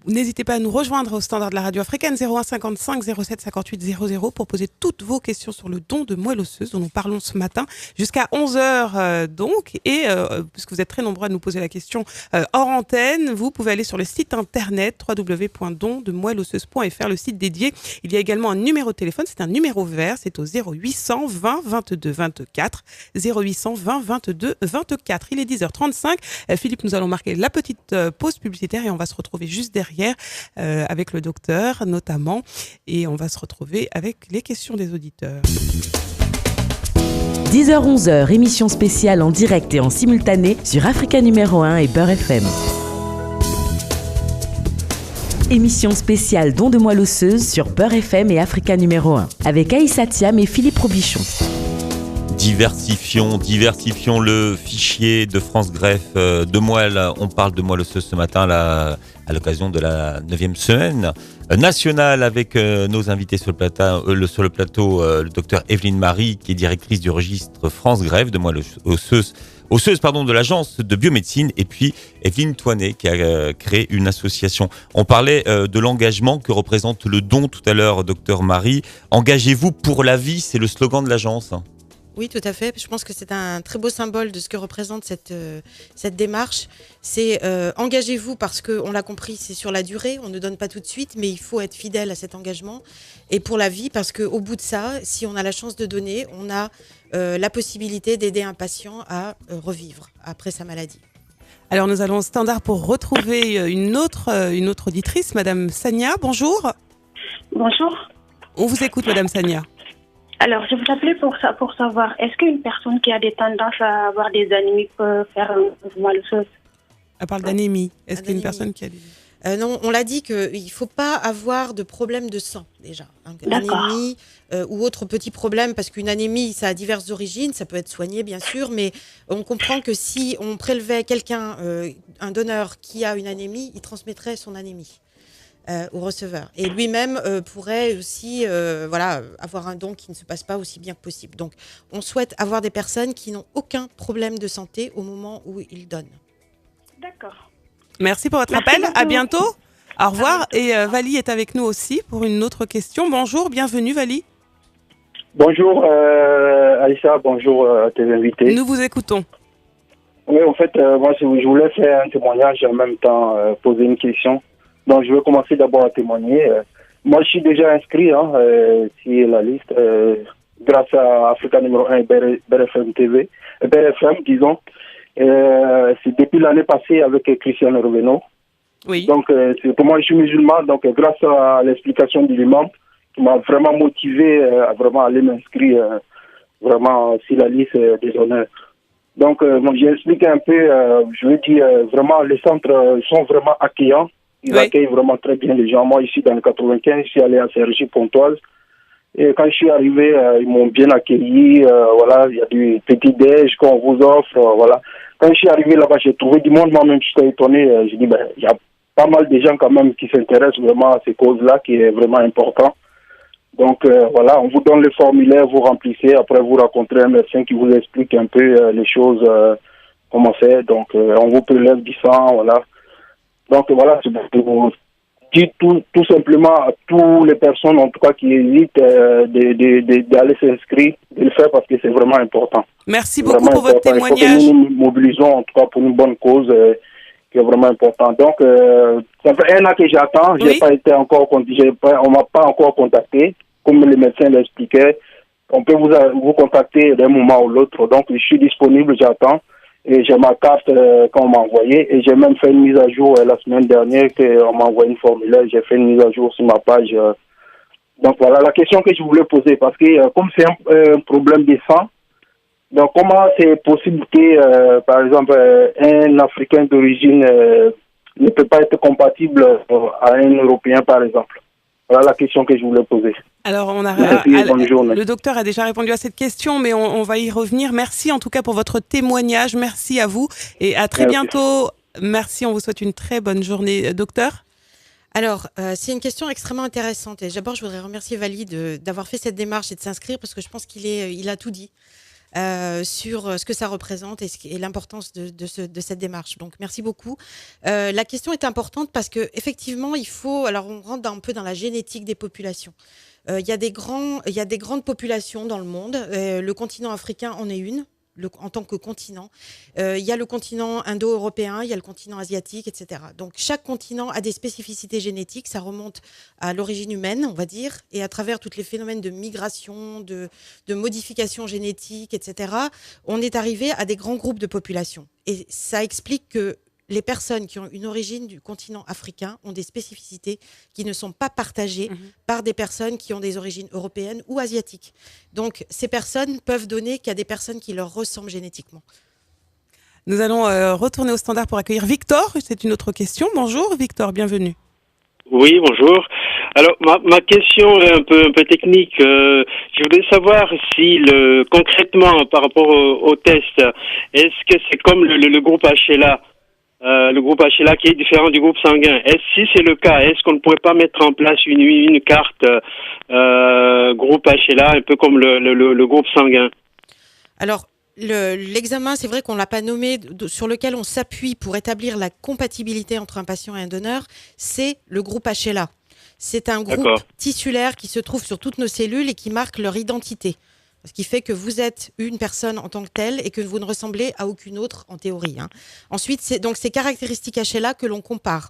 N'hésitez pas à nous rejoindre au standard de la radio africaine 01 55 07 58 00 pour poser toutes vos questions sur le don de moelle osseuse dont nous parlons ce matin jusqu'à 11h donc. Et puisque vous êtes très nombreux à nous poser la question hors antenne, vous pouvez aller sur le site internet www.dondemoelleosseuse.fr, le site dédié. Il y a également un numéro de téléphone, c'est un numéro vert, c'est au 0800 20 22 24, 0800 20 22 24. Il est 10h35. Philippe, nous allons marquer la petite pause publicitaire et on va se retrouver juste derrière avec le docteur notamment, et on va se retrouver avec les questions des auditeurs. 10h-11h, émission spéciale en direct et en simultané sur Africa numéro 1 et Beurre FM. Émission spéciale don de moelle osseuse sur Beurre FM et Africa numéro 1 avec Aïssa Thiam et Philippe Robichon. Diversifions le fichier de France Greffe de moelle. On parle de moelle osseuse ce matin à l'occasion de la 9e semaine nationale avec nos invités sur le plateau, le docteur Evelyne Marie, qui est directrice du registre France Greffe de moelle osseuse de l'agence de biomédecine, et puis Evelyne Toinet qui a créé une association. On parlait de l'engagement que représente le don tout à l'heure, docteur Marie. Engagez-vous pour la vie, c'est le slogan de l'agence. Oui, tout à fait. Je pense que c'est un très beau symbole de ce que représente cette démarche. C'est engagez-vous parce qu'on l'a compris, c'est sur la durée. On ne donne pas tout de suite, mais il faut être fidèle à cet engagement. Et pour la vie, parce qu'au bout de ça, si on a la chance de donner, on a la possibilité d'aider un patient à revivre après sa maladie. Alors nous allons au standard pour retrouver une autre auditrice, Madame Sania. Bonjour. Bonjour. On vous écoute, Madame Sania. Alors, je vous appelais pour savoir, est-ce qu'une personne qui a des tendances à avoir des anémies peut faire une moelle osseuse? Elle parle d'anémie. Est-ce qu'il y a une personne qui a des... Non, on l'a dit qu'il ne faut pas avoir de problème de sang, déjà. Anémie ou autre petit problème, parce qu'une anémie, ça a diverses origines, ça peut être soigné, bien sûr, mais on comprend que si on prélevait quelqu'un, un donneur qui a une anémie, il transmettrait son anémie au receveur. Et lui-même pourrait aussi avoir un don qui ne se passe pas aussi bien que possible. Donc, on souhaite avoir des personnes qui n'ont aucun problème de santé au moment où ils donnent. D'accord. Merci pour votre appel. À bientôt. Au revoir. Et Vali est avec nous aussi pour une autre question. Bonjour, bienvenue Vali. Bonjour Aïssa, bonjour à tes invités. Nous vous écoutons. Oui, en fait, moi je voulais faire un témoignage et en même temps poser une question. Donc, je vais commencer d'abord à témoigner. Moi, je suis déjà inscrit sur la liste grâce à Africa numéro 1 et BRFM TV. BRFM, disons. C'est depuis l'année passée avec Christian Roveno. Oui. Donc, pour moi, je suis musulman. Donc, grâce à l'explication de l'imam, qui m'a vraiment motivé à vraiment aller m'inscrire vraiment sur la liste des honneurs. Donc, j'ai expliqué un peu, je veux dire, vraiment, les centres sont vraiment accueillants. Ils accueillent vraiment très bien les gens. Moi, ici, dans le 95, je suis allé à Cergy-Pontoise. Et quand je suis arrivé, ils m'ont bien accueilli. Voilà, il y a du petit-déj qu'on vous offre. Voilà. Quand je suis arrivé là-bas, j'ai trouvé du monde. Moi-même, j'étais étonné. J'ai dit, il y a pas mal de gens quand même qui s'intéressent vraiment à ces causes-là, qui est vraiment important. Donc, voilà, on vous donne le formulaire, vous remplissez. Après, vous rencontrez un médecin qui vous explique un peu les choses, comment c'est. Donc, on vous prélève du sang, voilà. Donc voilà, c'est pour vous dire tout simplement à toutes les personnes, en tout cas, qui hésitent d'aller s'inscrire, de le faire parce que c'est vraiment important. Merci beaucoup pour votre témoignage. Il faut que nous nous mobilisons, en tout cas, pour une bonne cause qui est vraiment importante. Donc, ça fait 1 an que j'attends. Oui. On m'a pas encore contacté. Comme le médecin l'expliquait, on peut vous contacter d'un moment ou l'autre. Donc, je suis disponible, j'attends. Et j'ai ma carte qu'on m'a envoyée. Et j'ai même fait une mise à jour la semaine dernière qu'on m'a envoyé une formulaire. J'ai fait une mise à jour sur ma page. Donc voilà la question que je voulais poser. Parce que comme c'est un problème de sang, donc comment c'est possible que, par exemple, un Africain d'origine ne peut pas être compatible à un Européen, par exemple? Voilà la question que je voulais poser. Alors, Bonne journée. le docteur a déjà répondu à cette question, mais on va y revenir. Merci en tout cas pour votre témoignage. Merci à vous et à très bientôt. Merci, on vous souhaite une très bonne journée. Docteur ? Alors, c'est une question extrêmement intéressante. Et d'abord, je voudrais remercier Vali d'avoir fait cette démarche et de s'inscrire parce que je pense qu'il a tout dit sur ce que ça représente et l'importance de cette démarche. Donc, merci beaucoup. La question est importante parce que effectivement, alors on rentre un peu dans la génétique des populations. Il y a des grandes populations dans le monde. Le continent africain en est une. En tant que continent. Il y a le continent indo-européen, il y a le continent asiatique, etc. Donc chaque continent a des spécificités génétiques, ça remonte à l'origine humaine, on va dire, et à travers tous les phénomènes de migration, de modification génétique, etc., on est arrivé à des grands groupes de population. Et ça explique que les personnes qui ont une origine du continent africain ont des spécificités qui ne sont pas partagées par des personnes qui ont des origines européennes ou asiatiques. Donc, ces personnes peuvent donner qu'à des personnes qui leur ressemblent génétiquement. Nous allons retourner au standard pour accueillir Victor. C'est une autre question. Bonjour Victor, bienvenue. Oui, bonjour. Alors, ma question est un peu technique. Je voulais savoir si concrètement, par rapport au test, est-ce que c'est comme le groupe HLA? Le groupe HLA qui est différent du groupe sanguin. Si c'est le cas, est-ce qu'on ne pourrait pas mettre en place une carte groupe HLA, un peu comme le groupe sanguin? Alors, l'examen, c'est vrai qu'on ne l'a pas nommé, sur lequel on s'appuie pour établir la compatibilité entre un patient et un donneur, c'est le groupe HLA. C'est un groupe tissulaire qui se trouve sur toutes nos cellules et qui marque leur identité. Ce qui fait que vous êtes une personne en tant que telle et que vous ne ressemblez à aucune autre en théorie. Ensuite, c'est donc ces caractéristiques HLA que l'on compare.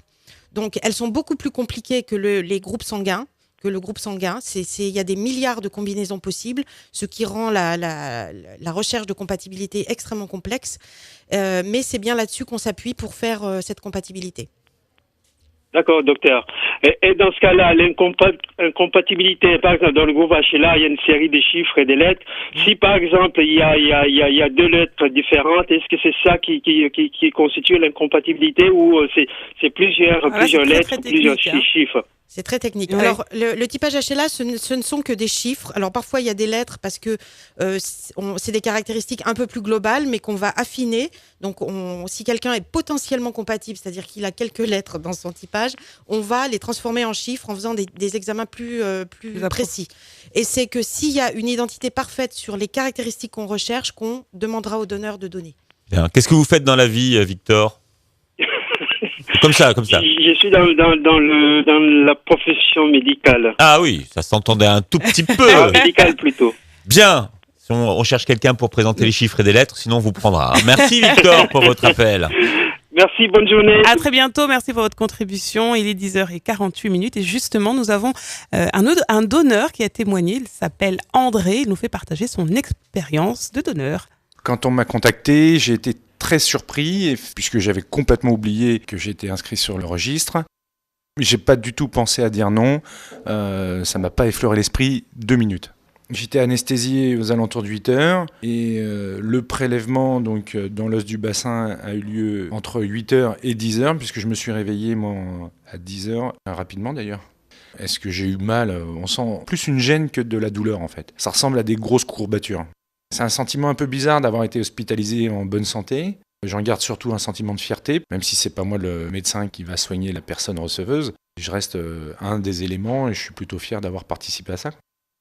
Donc, elles sont beaucoup plus compliquées que les groupes sanguins. Il y a des milliards de combinaisons possibles, ce qui rend la recherche de compatibilité extrêmement complexe. Mais c'est bien là-dessus qu'on s'appuie pour faire cette compatibilité. D'accord, docteur. Et dans ce cas-là, l'incompatibilité, par exemple, dans le groupe HLA, il y a une série de chiffres et de lettres. Si, par exemple, il y a 2 lettres différentes, est-ce que c'est ça qui constitue l'incompatibilité ou c'est plusieurs lettres, plusieurs chiffres? C'est très technique. Alors, le typage HLA, ce ne sont que des chiffres. Alors, parfois, il y a des lettres parce que c'est des caractéristiques un peu plus globales, mais qu'on va affiner. Donc, si quelqu'un est potentiellement compatible, c'est-à-dire qu'il a quelques lettres dans son typage, on va les transformer en chiffres en faisant des examens plus précis. Et c'est que s'il y a une identité parfaite sur les caractéristiques qu'on recherche, qu'on demandera au donneur de donner. Bien. Qu'est-ce que vous faites dans la vie, Victor? Comme ça. Je suis dans la profession médicale. Ah oui, ça s'entendait un tout petit peu. Médicale plutôt. Bien. On cherche quelqu'un pour présenter les chiffres et des lettres, sinon on vous prendra. Merci Victor pour votre appel. Merci, bonne journée. À très bientôt, merci pour votre contribution. Il est 10h48 et justement, nous avons un donneur qui a témoigné. Il s'appelle André, il nous fait partager son expérience de donneur. Quand on m'a contacté, j'ai été très surpris, puisque j'avais complètement oublié que j'étais inscrit sur le registre. J'ai pas du tout pensé à dire non, ça m'a pas effleuré l'esprit 2 minutes. J'étais anesthésié aux alentours de 8 heures et le prélèvement donc, dans l'os du bassin a eu lieu entre 8 heures et 10 heures, puisque je me suis réveillé moi, à 10 heures, rapidement d'ailleurs. Est-ce que j'ai eu mal? On sent plus une gêne que de la douleur en fait. Ça ressemble à des grosses courbatures. C'est un sentiment un peu bizarre d'avoir été hospitalisé en bonne santé. J'en garde surtout un sentiment de fierté, même si c'est pas moi le médecin qui va soigner la personne receveuse. Je reste un des éléments et je suis plutôt fier d'avoir participé à ça.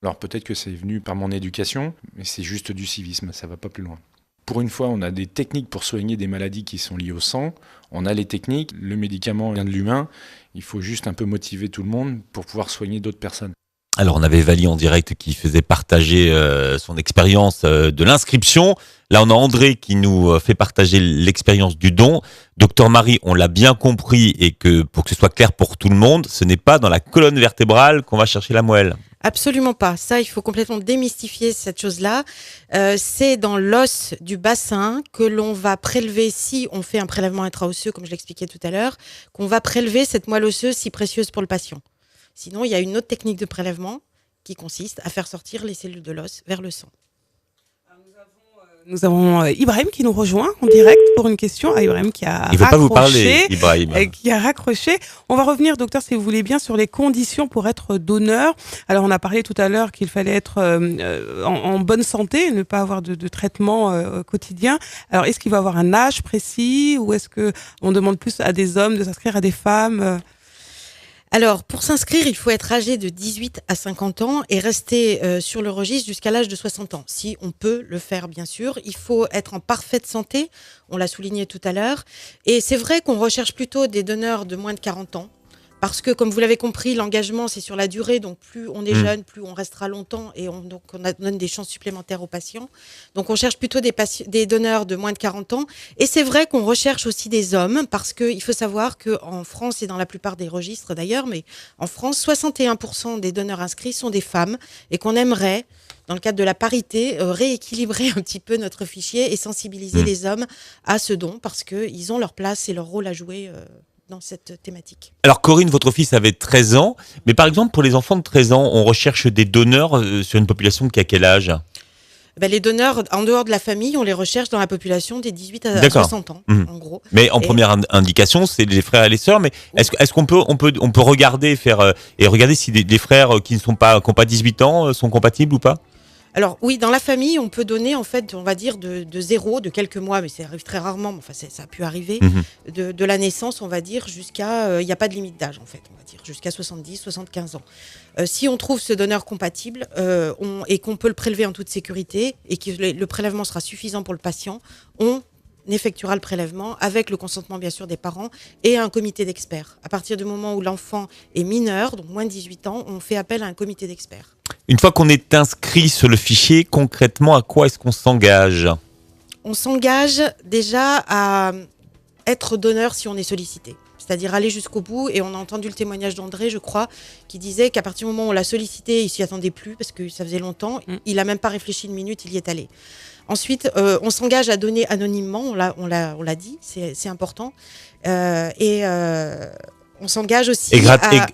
Alors peut-être que c'est venu par mon éducation, mais c'est juste du civisme, ça va pas plus loin. Pour une fois, on a des techniques pour soigner des maladies qui sont liées au sang. On a les techniques, le médicament vient de l'humain, Il faut juste un peu motiver tout le monde pour pouvoir soigner d'autres personnes. Alors, on avait Vali en direct qui faisait partager son expérience de l'inscription. Là, on a André qui nous fait partager l'expérience du don. Docteur Marie, on l'a bien compris et que pour que ce soit clair pour tout le monde, ce n'est pas dans la colonne vertébrale qu'on va chercher la moelle. Absolument pas. Ça, il faut complètement démystifier cette chose-là. C'est dans l'os du bassin que l'on va prélever, si on fait un prélèvement intra-osseux, comme je l'expliquais tout à l'heure, qu'on va prélever cette moelle osseuse si précieuse pour le patient. Sinon, il y a une autre technique de prélèvement qui consiste à faire sortir les cellules de l'os vers le sang. Nous avons Ibrahim qui nous rejoint en direct pour une question. Ibrahim qui a Il ne veut pas vous parler, Ibrahim. Qui a raccroché. On va revenir, docteur, si vous voulez bien, sur les conditions pour être donneur. Alors, on a parlé tout à l'heure qu'il fallait être en bonne santé, ne pas avoir de traitement quotidien. Alors, est-ce qu'il va avoir un âge précis ou est-ce qu'on demande plus à des hommes de s'inscrire, à des femmes Alors, pour s'inscrire, il faut être âgé de 18 à 50 ans et rester sur le registre jusqu'à l'âge de 60 ans. Si on peut le faire, bien sûr. Il faut être en parfaite santé, on l'a souligné tout à l'heure. Et c'est vrai qu'on recherche plutôt des donneurs de moins de 40 ans. Parce que, comme vous l'avez compris, l'engagement, c'est sur la durée. Donc, plus on est jeune, plus on restera longtemps et on donne des chances supplémentaires aux patients. Donc, on cherche plutôt des donneurs de moins de 40 ans. Et c'est vrai qu'on recherche aussi des hommes parce qu'il faut savoir qu'en France et dans la plupart des registres d'ailleurs, mais en France, 61% des donneurs inscrits sont des femmes et qu'on aimerait, dans le cadre de la parité, rééquilibrer un petit peu notre fichier et sensibiliser les hommes à ce don parce qu'ils ont leur place et leur rôle à jouer dans cette thématique. Alors Corinne, votre fils avait 13 ans, mais par exemple pour les enfants de 13 ans, on recherche des donneurs sur une population qui a quel âge ? Les donneurs, en dehors de la famille, on les recherche dans la population des 18 à 60 ans, en gros. Mais en première indication, c'est les frères et les sœurs, mais est-ce qu'on peut regarder, regarder si les frères qui n'ont pas 18 ans sont compatibles ou pas ? Alors oui, dans la famille, on peut donner en fait, on va dire de 0, de quelques mois, mais ça arrive très rarement, mais enfin ça a pu arriver, de la naissance, on va dire, jusqu'à, il n'y a pas de limite d'âge en fait, on va dire, jusqu'à 70, 75 ans. Si on trouve ce donneur compatible et qu'on peut le prélever en toute sécurité et que le prélèvement sera suffisant pour le patient, on effectuera le prélèvement avec le consentement bien sûr des parents et un comité d'experts. À partir du moment où l'enfant est mineur, donc moins de 18 ans, on fait appel à un comité d'experts. Une fois qu'on est inscrit sur le fichier, concrètement, à quoi est-ce qu'on s'engage ? On s'engage déjà à être donneur si on est sollicité. C'est-à-dire aller jusqu'au bout. Et on a entendu le témoignage d'André, je crois, qui disait qu'à partir du moment où on l'a sollicité, il s'y attendait plus parce que ça faisait longtemps. Il n'a même pas réfléchi une minute, il y est allé. Ensuite, on s'engage à donner anonymement, on l'a dit, c'est important. On s'engage aussi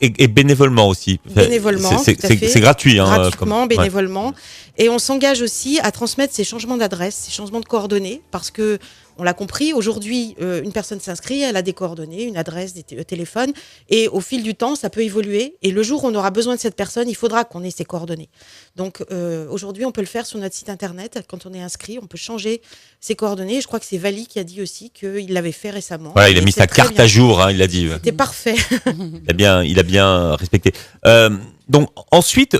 et bénévolement aussi. Bénévolement, c'est gratuit. Gratuitement, bénévolement. Et on s'engage aussi à transmettre ces changements d'adresse, ces changements de coordonnées, parce que, on l'a compris, aujourd'hui, une personne s'inscrit, elle a des coordonnées, une adresse, des téléphones, et au fil du temps, ça peut évoluer. Et le jour où on aura besoin de cette personne, il faudra qu'on ait ses coordonnées. Donc, aujourd'hui, on peut le faire sur notre site internet. Quand on est inscrit, on peut changer ses coordonnées. Je crois que c'est Vali qui a dit aussi qu'il l'avait fait récemment. Voilà, il a mis sa carte à jour, il a dit. C'était parfait. Il a bien respecté. Donc ensuite,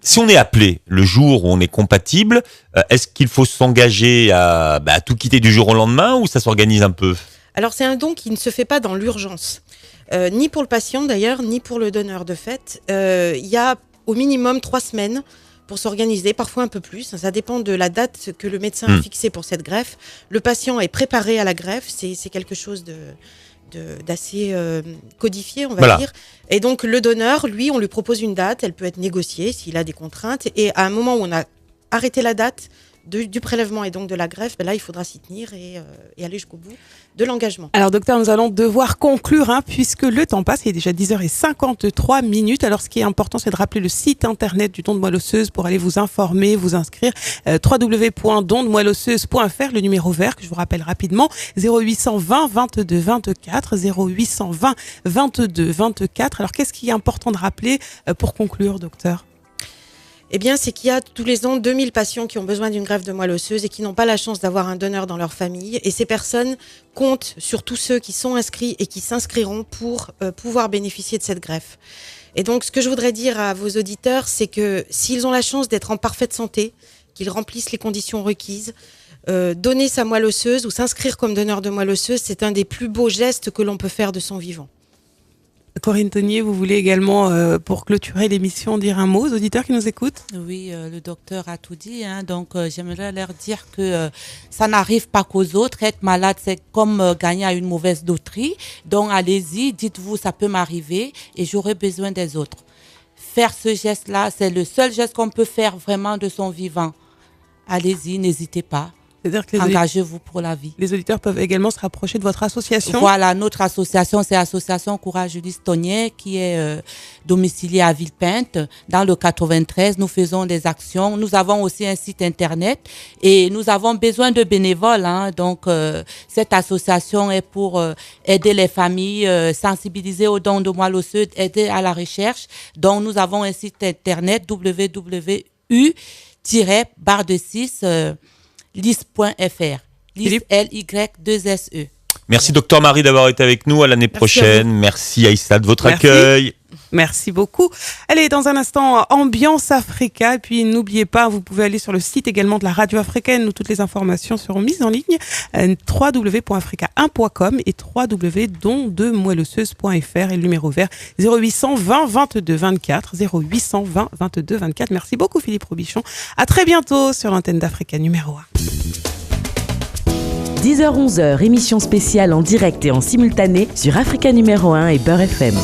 si on est appelé le jour où on est compatible, est-ce qu'il faut s'engager à tout quitter du jour au lendemain ou ça s'organise un peu ? Alors c'est un don qui ne se fait pas dans l'urgence, ni pour le patient d'ailleurs, ni pour le donneur de fait. Il y a au minimum 3 semaines pour s'organiser, parfois un peu plus. Ça dépend de la date que le médecin a fixée pour cette greffe. Le patient est préparé à la greffe, c'est quelque chose d'assez codifié, on va dire. Et donc, le donneur, lui, on lui propose une date. Elle peut être négociée s'il a des contraintes. Et à un moment où on a arrêté la date du prélèvement et donc de la greffe, là, il faudra s'y tenir et aller jusqu'au bout de l'engagement. Alors, docteur, nous allons devoir conclure, puisque le temps passe. Il est déjà 10h53. Alors, ce qui est important, c'est de rappeler le site internet du don de moelle osseuse pour aller vous informer, vous inscrire. www.dondemoelleosseuse.fr, le numéro vert que je vous rappelle rapidement, 0820 22 24, 0820 22 24. Alors, qu'est-ce qui est important de rappeler pour conclure, docteur ? Eh bien, c'est qu'il y a tous les ans 2000 patients qui ont besoin d'une greffe de moelle osseuse et qui n'ont pas la chance d'avoir un donneur dans leur famille. Et ces personnes comptent sur tous ceux qui sont inscrits et qui s'inscriront pour pouvoir bénéficier de cette greffe. Et donc, ce que je voudrais dire à vos auditeurs, c'est que s'ils ont la chance d'être en parfaite santé, qu'ils remplissent les conditions requises, donner sa moelle osseuse ou s'inscrire comme donneur de moelle osseuse, c'est un des plus beaux gestes que l'on peut faire de son vivant. Corinne Tonnier, vous voulez également, pour clôturer l'émission, dire un mot aux auditeurs qui nous écoutent? Oui, le docteur a tout dit. Donc, j'aimerais leur dire que ça n'arrive pas qu'aux autres. Être malade, c'est comme gagner à une mauvaise loterie. Donc, allez-y, dites-vous, ça peut m'arriver et j'aurai besoin des autres. Faire ce geste-là, c'est le seul geste qu'on peut faire vraiment de son vivant. Allez-y, n'hésitez pas. C'est-à-dire que engagez-vous pour la vie. Les auditeurs peuvent également se rapprocher de votre association. Voilà, notre association, c'est l'association Courage Ulysse Tonnier qui est domiciliée à Villepinte dans le 93. Nous faisons des actions. Nous avons aussi un site internet et nous avons besoin de bénévoles. Donc, cette association est pour aider les familles, sensibiliser aux dons de moelle osseuse, aider à la recherche. Donc, nous avons un site internet www.u-6 lys.fr. Lys, L-Y-2-S-E. Merci docteur Marie d'avoir été avec nous. À l'année prochaine. Merci Aïssa de votre accueil. Merci beaucoup. Allez, dans un instant, Ambiance Africa. Et puis, n'oubliez pas, vous pouvez aller sur le site également de la radio africaine où toutes les informations seront mises en ligne. www.africa1.com et www.dondemoelleusseuse.fr et le numéro vert 0800 20 22 24. 0800 20 22 24. Merci beaucoup, Philippe Robichon. À très bientôt sur l'antenne d'Africa numéro 1. 10h-11h, émission spéciale en direct et en simultané sur Africa numéro 1 et Beurre FM.